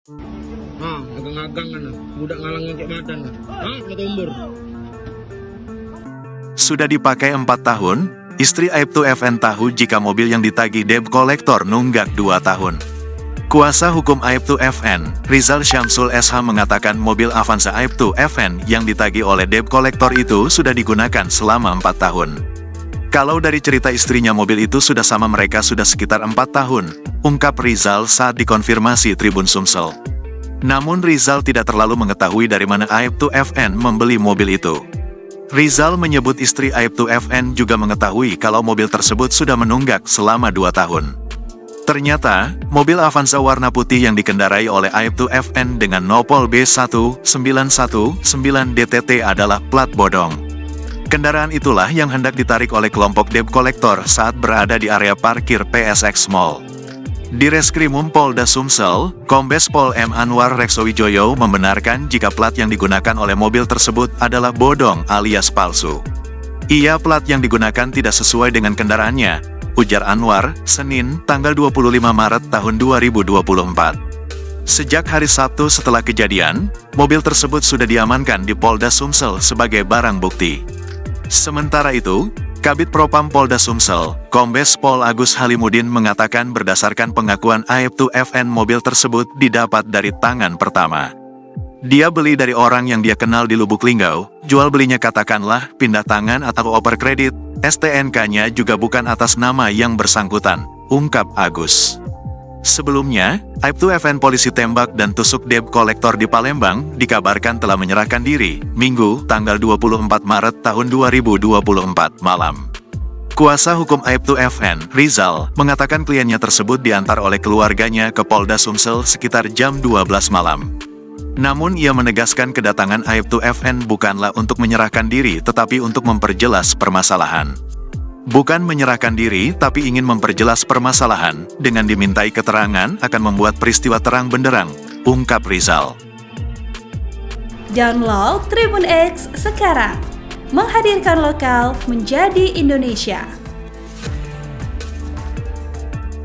Agang-agang kan, budak ngalangin kayak badan. Kena umbur. Sudah dipakai 4 tahun, istri Aibtu FN tahu jika mobil yang ditagih debt collector nunggak 2 tahun. Kuasa hukum Aibtu FN, Rizal Syamsul SH mengatakan mobil Avanza Aibtu FN yang ditagih oleh debt collector itu sudah digunakan selama 4 tahun. Kalau dari cerita istrinya mobil itu sudah sama mereka sudah sekitar 4 tahun, ungkap Rizal saat dikonfirmasi Tribun Sumsel. Namun Rizal tidak terlalu mengetahui dari mana Aibtu FN membeli mobil itu. Rizal menyebut istri Aibtu FN juga mengetahui kalau mobil tersebut sudah menunggak selama 2 tahun. Ternyata, mobil Avanza warna putih yang dikendarai oleh Aibtu FN dengan nopol B1919DTT adalah plat bodong. Kendaraan itulah yang hendak ditarik oleh kelompok debt collector saat berada di area parkir PSX Mall. Di Reskrimum Polda Sumsel, Kombes Pol M. Anwar Reksowijoyo membenarkan jika plat yang digunakan oleh mobil tersebut adalah bodong alias palsu. Ia plat yang digunakan tidak sesuai dengan kendaraannya, ujar Anwar, Senin, tanggal 25 Maret tahun 2024. Sejak hari Sabtu setelah kejadian, mobil tersebut sudah diamankan di Polda Sumsel sebagai barang bukti. Sementara itu, Kabid Propam Polda Sumsel, Kombes Pol Agus Halimudin mengatakan berdasarkan pengakuan Aibtu FN mobil tersebut didapat dari tangan pertama. Dia beli dari orang yang dia kenal di Lubuk Linggau, jual belinya katakanlah pindah tangan atau oper kredit, STNK-nya juga bukan atas nama yang bersangkutan, ungkap Agus. Sebelumnya, Aibtu FN polisi tembak dan tusuk debt kolektor di Palembang dikabarkan telah menyerahkan diri, Minggu, tanggal 24 Maret tahun 2024 malam. Kuasa hukum Aibtu FN, Rizal, mengatakan kliennya tersebut diantar oleh keluarganya ke Polda Sumsel sekitar jam 12 malam. Namun ia menegaskan kedatangan Aibtu FN bukanlah untuk menyerahkan diri tetapi untuk memperjelas permasalahan. Bukan menyerahkan diri, tapi ingin memperjelas permasalahan, dengan dimintai keterangan akan membuat peristiwa terang benderang, ungkap Rizal. Download Tribun X sekarang, menghadirkan lokal menjadi Indonesia.